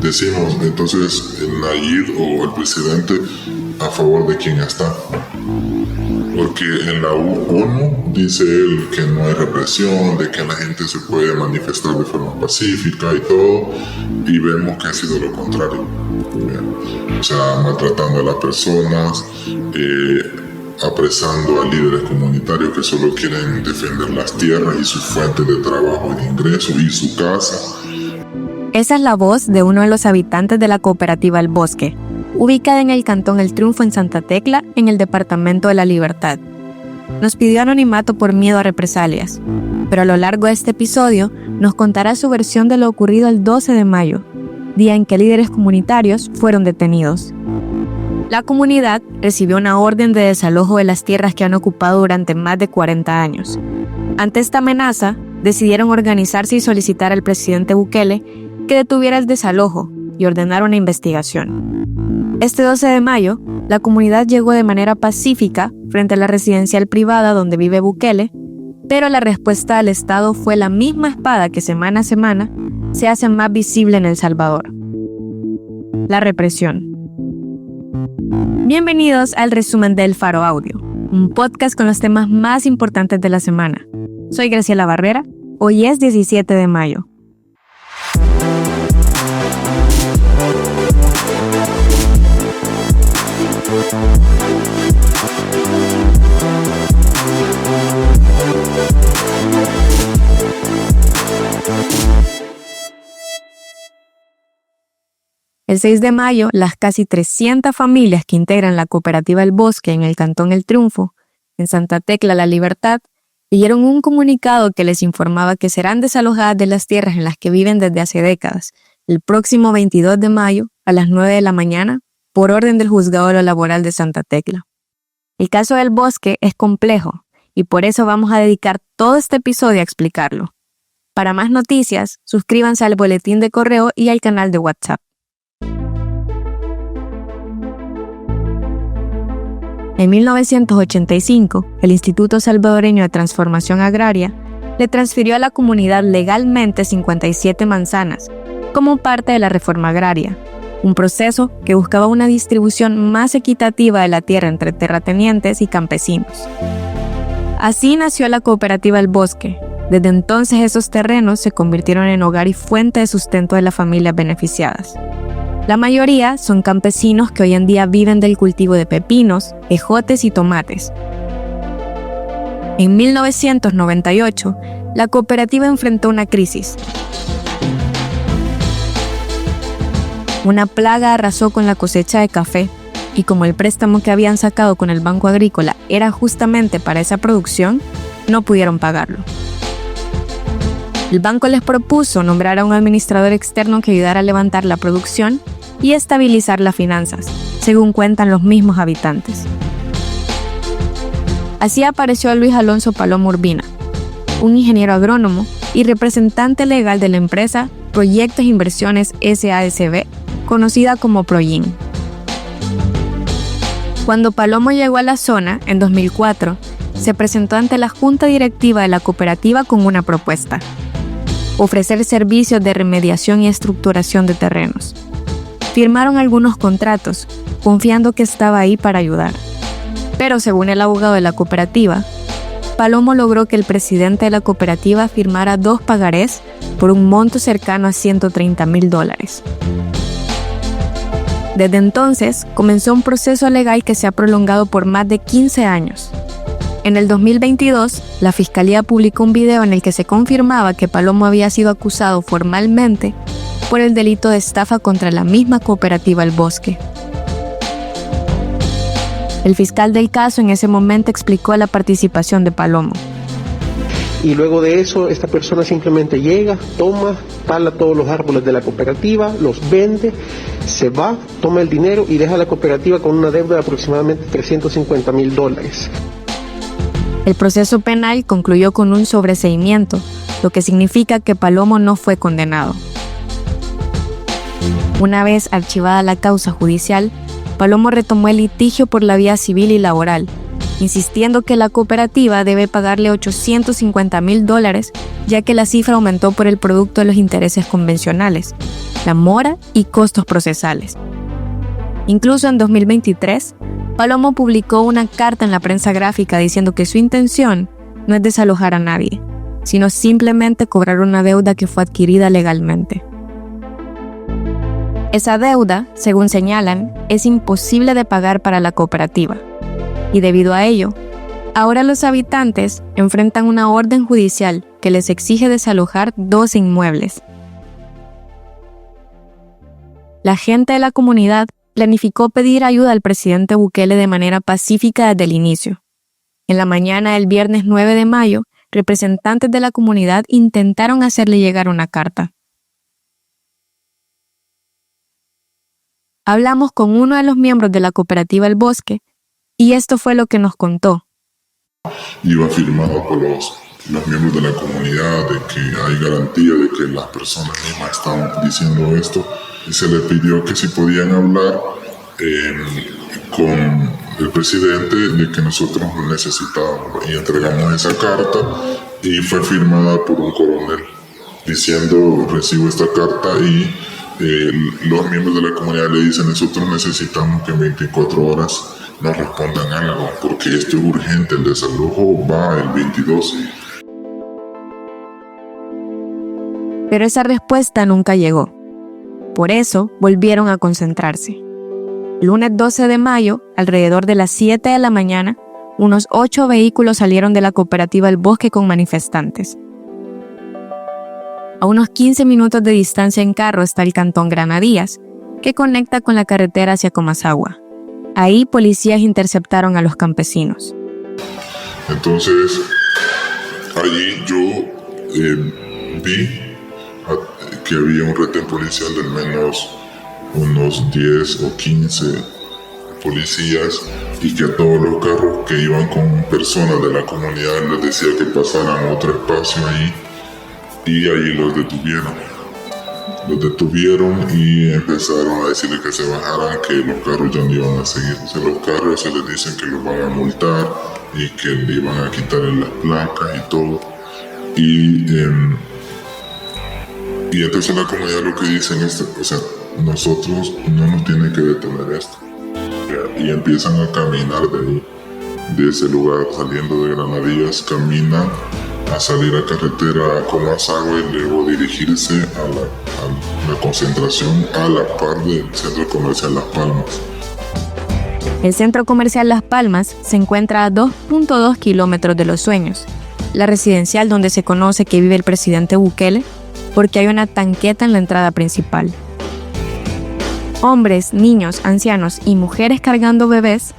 decimos, entonces Nayib o el presidente a favor de quién está. Porque en la ONU dice él que no hay represión, de que la gente se puede manifestar de forma pacífica y todo, y vemos que ha sido lo contrario. O sea, maltratando a las personas, apresando a líderes comunitarios que solo quieren defender las tierras y sus fuentes de trabajo y de ingreso y su casa. Esa es la voz de uno de los habitantes de la cooperativa El Bosque, ubicada en el cantón El Triunfo en Santa Tecla, en el departamento de La Libertad. Nos pidió anonimato por miedo a represalias, pero a lo largo de este episodio nos contará su versión de lo ocurrido el 12 de mayo, día en que líderes comunitarios fueron detenidos. La comunidad recibió una orden de desalojo de las tierras que han ocupado durante más de 40 años. Ante esta amenaza, decidieron organizarse y solicitar al presidente Bukele que detuviera el desalojo y ordenar una investigación. Este 12 de mayo, la comunidad llegó de manera pacífica frente a la residencial privada donde vive Bukele, pero la respuesta del Estado fue la misma espada que semana a semana se hace más visible en El Salvador: la represión. Bienvenidos al resumen de El Faro Audio, un podcast con los temas más importantes de la semana. Soy Graciela Barrera, hoy es 17 de mayo. El 6 de mayo, las casi 300 familias que integran la cooperativa El Bosque en el cantón El Triunfo, en Santa Tecla, La Libertad, leyeron un comunicado que les informaba que serán desalojadas de las tierras en las que viven desde hace décadas, el próximo 22 de mayo a las 9 de la mañana, por orden del Juzgado de lo Laboral de Santa Tecla. El caso del Bosque es complejo y por eso vamos a dedicar todo este episodio a explicarlo. Para más noticias, suscríbanse al boletín de correo y al canal de WhatsApp. En 1985, el Instituto Salvadoreño de Transformación Agraria le transfirió a la comunidad legalmente 57 manzanas como parte de la reforma agraria, un proceso que buscaba una distribución más equitativa de la tierra entre terratenientes y campesinos. Así nació la cooperativa El Bosque. Desde entonces esos terrenos se convirtieron en hogar y fuente de sustento de las familias beneficiadas. La mayoría son campesinos que hoy en día viven del cultivo de pepinos, ejotes y tomates. En 1998, la cooperativa enfrentó una crisis. Una plaga arrasó con la cosecha de café y como el préstamo que habían sacado con el Banco Agrícola era justamente para esa producción, no pudieron pagarlo. El banco les propuso nombrar a un administrador externo que ayudara a levantar la producción y estabilizar las finanzas, según cuentan los mismos habitantes. Así apareció Luis Alonso Palomo Urbina, un ingeniero agrónomo y representante legal de la empresa Proyectos e Inversiones SASB, conocida como Proyin. Cuando Palomo llegó a la zona, en 2004, se presentó ante la junta directiva de la cooperativa con una propuesta: ofrecer servicios de remediación y estructuración de terrenos. Firmaron algunos contratos, confiando que estaba ahí para ayudar. Pero según el abogado de la cooperativa, Palomo logró que el presidente de la cooperativa firmara 2 pagarés por un monto cercano a $130,000. Desde entonces, comenzó un proceso legal que se ha prolongado por más de 15 años. En el 2022, la Fiscalía publicó un video en el que se confirmaba que Palomo había sido acusado formalmente por el delito de estafa contra la misma cooperativa El Bosque. El fiscal del caso en ese momento explicó la participación de Palomo. Y luego de eso, esta persona simplemente llega, toma, tala todos los árboles de la cooperativa, los vende, se va, toma el dinero y deja a la cooperativa con una deuda de aproximadamente $350,000. El proceso penal concluyó con un sobreseimiento, lo que significa que Palomo no fue condenado. Una vez archivada la causa judicial, Palomo retomó el litigio por la vía civil y laboral, insistiendo que la cooperativa debe pagarle $850,000, ya que la cifra aumentó por el producto de los intereses convencionales, la mora y costos procesales. Incluso en 2023, Palomo publicó una carta en la prensa gráfica diciendo que su intención no es desalojar a nadie, sino simplemente cobrar una deuda que fue adquirida legalmente. Esa deuda, según señalan, es imposible de pagar para la cooperativa. Y debido a ello, ahora los habitantes enfrentan una orden judicial que les exige desalojar 12 inmuebles. La gente de la comunidad planificó pedir ayuda al presidente Bukele de manera pacífica desde el inicio. En la mañana del viernes 9 de mayo, representantes de la comunidad intentaron hacerle llegar una carta. Hablamos con uno de los miembros de la cooperativa El Bosque, y esto fue lo que nos contó. Iba firmado por los miembros de la comunidad de que hay garantía de que las personas mismas están diciendo esto, y se le pidió que si podían hablar con el presidente de que nosotros lo necesitábamos, y entregamos esa carta y fue firmada por un coronel diciendo: recibo esta carta, y los miembros de la comunidad le dicen: nosotros necesitamos que en 24 horas nos respondan algo, porque esto es urgente, el desalojo va el 22. Pero esa respuesta nunca llegó. Por eso volvieron a concentrarse. Lunes 12 de mayo, alrededor de las 7 de la mañana, unos 8 vehículos salieron de la cooperativa El Bosque con manifestantes. A unos 15 minutos de distancia en carro está el cantón Granadillas, que conecta con la carretera hacia Comasagua. Ahí policías interceptaron a los campesinos. Entonces, allí yo vi que había un retén policial de al menos unos 10 o 15 policías, y que a todos los carros que iban con personas de la comunidad les decía que pasaran a otro espacio ahí, y ahí los detuvieron. Los detuvieron y empezaron a decirles que se bajaran, que los carros ya no iban a seguir. Entonces los carros se les dicen que los van a multar y que le iban a quitar las placas y todo. Y entonces la comunidad lo que dicen es, o sea, nosotros no nos tiene que detener esto. Y empiezan a caminar de ahí, de ese lugar, saliendo de Granadillas, caminan a salir a carretera a Comasagua y luego dirigirse a la concentración a la par del Centro Comercial Las Palmas. El Centro Comercial Las Palmas se encuentra a 2.2 kilómetros de Los Sueños, la residencial donde se conoce que vive el presidente Bukele, porque hay una tanqueta en la entrada principal. Hombres, niños, ancianos y mujeres cargando bebés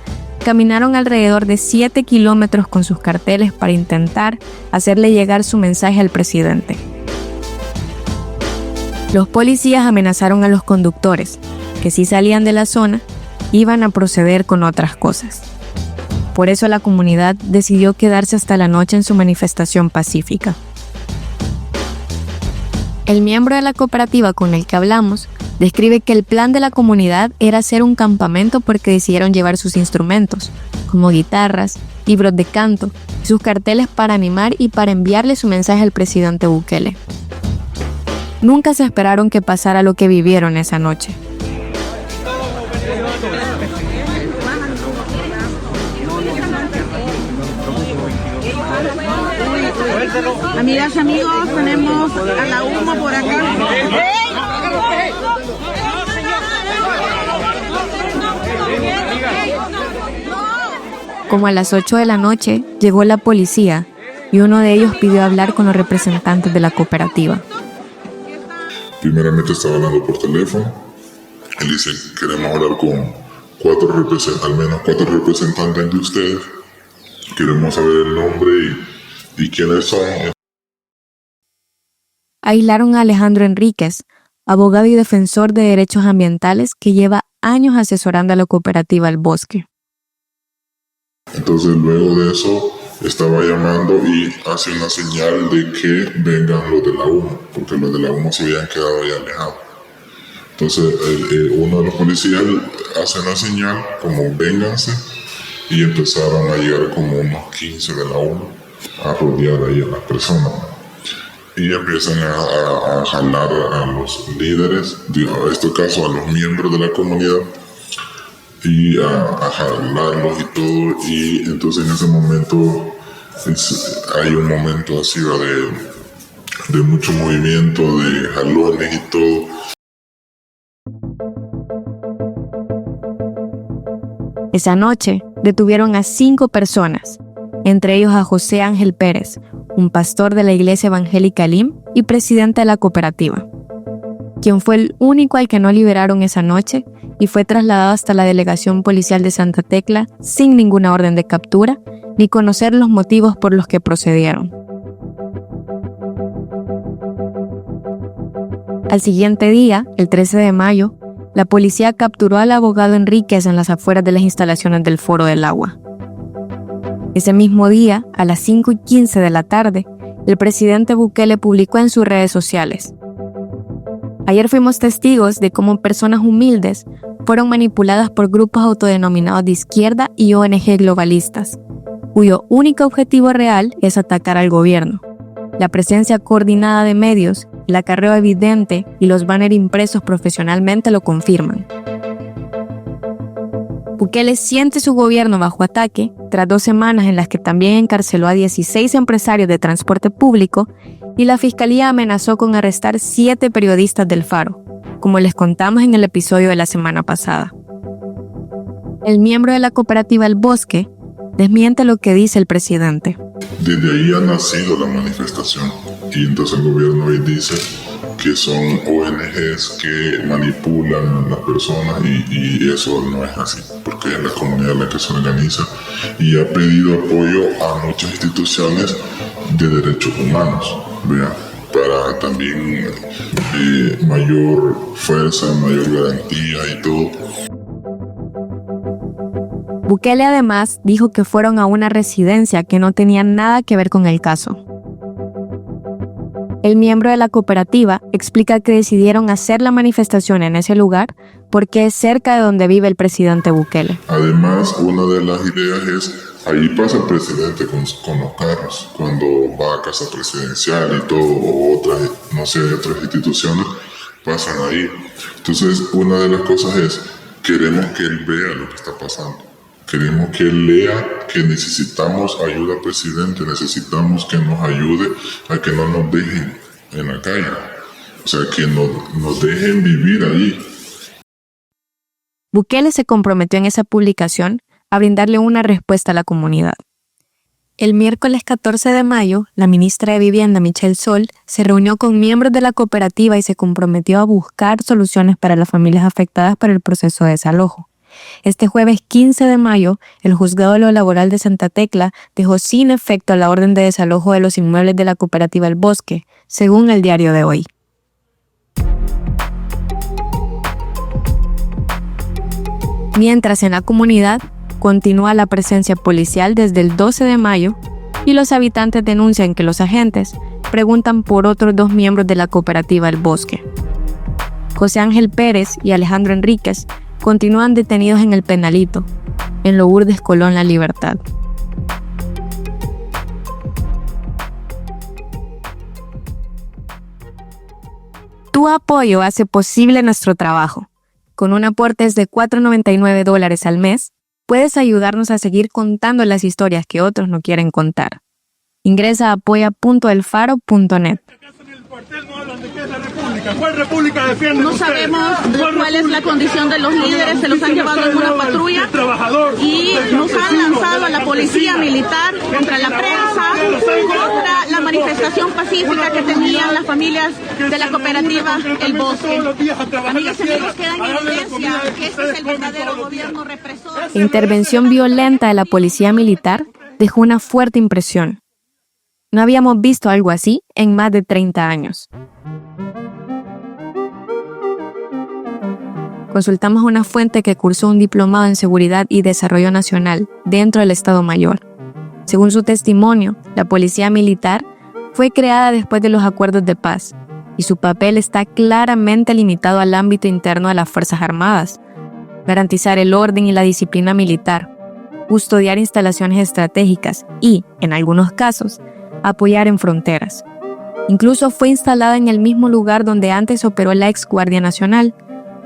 caminaron alrededor de 7 kilómetros con sus carteles para intentar hacerle llegar su mensaje al presidente. Los policías amenazaron a los conductores, que si salían de la zona, iban a proceder con otras cosas. Por eso la comunidad decidió quedarse hasta la noche en su manifestación pacífica. El miembro de la cooperativa con el que hablamos describe que el plan de la comunidad era hacer un campamento porque decidieron llevar sus instrumentos, como guitarras, libros de canto, y sus carteles para animar y para enviarle su mensaje al presidente Bukele. Nunca se esperaron que pasara lo que vivieron esa noche. Amigas y amigos, tenemos a la UMA por acá. Como a las 8 de la noche, llegó la policía y uno de ellos pidió hablar con los representantes de la cooperativa. Primeramente estaba hablando por teléfono. Él dice: queremos hablar con al menos cuatro representantes de ustedes. Queremos saber el nombre y quiénes son. Aislaron a Alejandro Enríquez, abogado y defensor de derechos ambientales que lleva años asesorando a la cooperativa El Bosque. Entonces luego de eso estaba llamando y hace una señal de que vengan los de la UMA, porque los de la UMA se habían quedado ya alejados. Entonces uno de los policías hace una señal como vénganse, y empezaron a llegar como unos 15 de la 1 a rodear ahí a las personas. Y empiezan a jalar a los líderes, en este caso a los miembros de la comunidad, y a jalarlos y todo. Y entonces en ese momento hay un momento así de mucho movimiento, de jalones y todo. Esa noche detuvieron a 5 personas, entre ellos a José Ángel Pérez, un pastor de la iglesia evangélica Elim y presidente de la cooperativa, quien fue el único al que no liberaron esa noche y fue trasladado hasta la delegación policial de Santa Tecla sin ninguna orden de captura ni conocer los motivos por los que procedieron. Al siguiente día, el 13 de mayo, la policía capturó al abogado Enríquez en las afueras de las instalaciones del Foro del Agua. Ese mismo día, a las 5:15 de la tarde, el presidente Bukele publicó en sus redes sociales: ayer fuimos testigos de cómo personas humildes fueron manipuladas por grupos autodenominados de izquierda y ONG globalistas, cuyo único objetivo real es atacar al gobierno. La presencia coordinada de medios, el acarreo evidente y los banners impresos profesionalmente lo confirman. Bukele siente su gobierno bajo ataque tras 2 semanas en las que también encarceló a 16 empresarios de transporte público y la fiscalía amenazó con arrestar 7 periodistas del Faro, como les contamos en el episodio de la semana pasada. El miembro de la cooperativa El Bosque desmiente lo que dice el presidente. Desde ahí ha nacido la manifestación y entonces el gobierno hoy dice que son ONGs que manipulan a las personas y eso no es así, porque es la comunidad la que se organiza y ha pedido apoyo a muchas instituciones de derechos humanos, ¿verdad? Para también mayor fuerza, mayor garantía y todo. Bukele además dijo que fueron a una residencia que no tenía nada que ver con el caso. El miembro de la cooperativa explica que decidieron hacer la manifestación en ese lugar porque es cerca de donde vive el presidente Bukele. Además, una de las ideas es, ahí pasa el presidente con los carros, cuando va a casa presidencial y todo, o otras, no sé, otras instituciones, pasan ahí. Entonces, una de las cosas es, queremos que él vea lo que está pasando. Queremos que él lea que necesitamos ayuda, presidente, necesitamos que nos ayude a que no nos dejen en la calle, o sea, que nos dejen vivir ahí. Bukele se comprometió en esa publicación a brindarle una respuesta a la comunidad. El miércoles 14 de mayo, la ministra de Vivienda, Michelle Sol, se reunió con miembros de la cooperativa y se comprometió a buscar soluciones para las familias afectadas por el proceso de desalojo. Este jueves 15 de mayo, el Juzgado de lo Laboral de Santa Tecla dejó sin efecto la orden de desalojo de los inmuebles de la cooperativa El Bosque, según el Diario de Hoy. Mientras en la comunidad continúa la presencia policial desde el 12 de mayo y los habitantes denuncian que los agentes preguntan por otros 2 miembros de la cooperativa El Bosque. José Ángel Pérez y Alejandro Enríquez continúan detenidos en el Penalito, en Lourdes Colón La Libertad. Tu apoyo hace posible nuestro trabajo. Con un aporte de $4.99 al mes, puedes ayudarnos a seguir contando las historias que otros no quieren contar. Ingresa a apoya.elfaro.net. ¿Cuál república defiende? No sabemos cuál es la condición de los líderes, se los han llevado en una patrulla y nos han lanzado a la policía militar contra la prensa, contra la manifestación pacífica que tenían las familias de la cooperativa El Bosque. Amigas y amigos, queda en evidencia que este es el verdadero gobierno represor. La intervención violenta de la policía militar dejó una fuerte impresión. No habíamos visto algo así en más de 30 años. Consultamos a una fuente que cursó un diplomado en Seguridad y Desarrollo Nacional dentro del Estado Mayor. Según su testimonio, la policía militar fue creada después de los acuerdos de paz y su papel está claramente limitado al ámbito interno de las Fuerzas Armadas, garantizar el orden y la disciplina militar, custodiar instalaciones estratégicas y, en algunos casos, apoyar en fronteras. Incluso fue instalada en el mismo lugar donde antes operó la ex Guardia Nacional,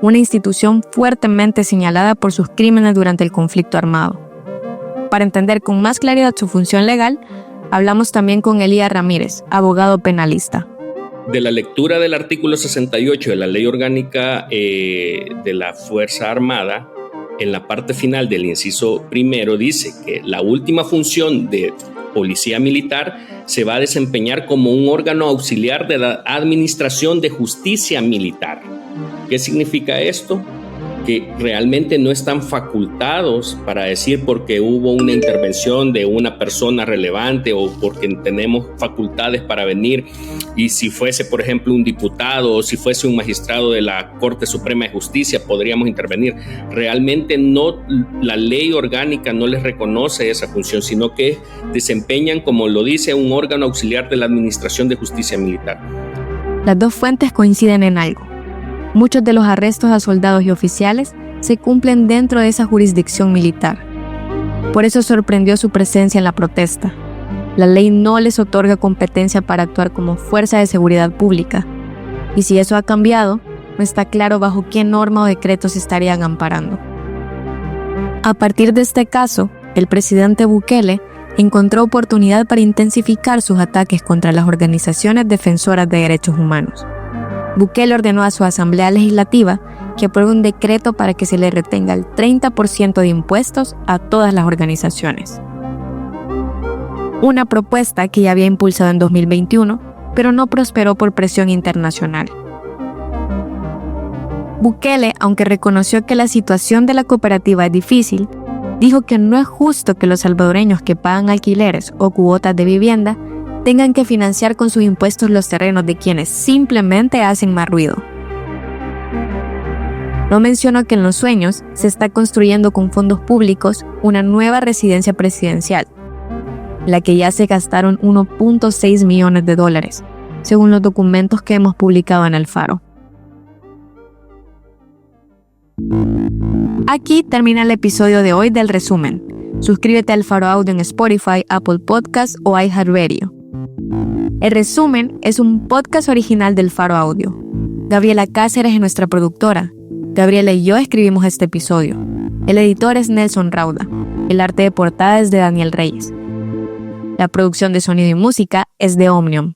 una institución fuertemente señalada por sus crímenes durante el conflicto armado. Para entender con más claridad su función legal, hablamos también con Elías Ramírez, abogado penalista. De la lectura del artículo 68 de la Ley Orgánica de la Fuerza Armada, en la parte final del inciso primero dice que la última función de Policía Militar se va a desempeñar como un órgano auxiliar de la Administración de Justicia Militar. ¿Qué significa esto? Que realmente no están facultados para decir porque hubo una intervención de una persona relevante o porque tenemos facultades para venir, y si fuese, por ejemplo, un diputado o si fuese un magistrado de la Corte Suprema de Justicia, podríamos intervenir. Realmente no, la ley orgánica no les reconoce esa función, sino que desempeñan, como lo dice, un órgano auxiliar de la Administración de Justicia Militar. Las dos fuentes coinciden en algo. Muchos de los arrestos a soldados y oficiales se cumplen dentro de esa jurisdicción militar. Por eso sorprendió su presencia en la protesta. La ley no les otorga competencia para actuar como fuerza de seguridad pública. Y si eso ha cambiado, no está claro bajo qué norma o decreto se estarían amparando. A partir de este caso, el presidente Bukele encontró oportunidad para intensificar sus ataques contra las organizaciones defensoras de derechos humanos. Bukele ordenó a su Asamblea Legislativa que apruebe un decreto para que se le retenga el 30% de impuestos a todas las organizaciones. Una propuesta que ya había impulsado en 2021, pero no prosperó por presión internacional. Bukele, aunque reconoció que la situación de la cooperativa es difícil, dijo que no es justo que los salvadoreños que pagan alquileres o cuotas de vivienda tengan que financiar con sus impuestos los terrenos de quienes simplemente hacen más ruido. No mencionó que en Los Sueños se está construyendo con fondos públicos una nueva residencia presidencial, la que ya se gastaron $1.6 millones, según los documentos que hemos publicado en El Faro. Aquí termina el episodio de hoy del resumen. Suscríbete al Faro Audio en Spotify, Apple Podcasts o iHeartRadio. El resumen es un podcast original del Faro Audio. Gabriela Cáceres es nuestra productora. Gabriela y yo escribimos este episodio. El editor es Nelson Rauda. El arte de portada es de Daniel Reyes. La producción de sonido y música es de Omnium.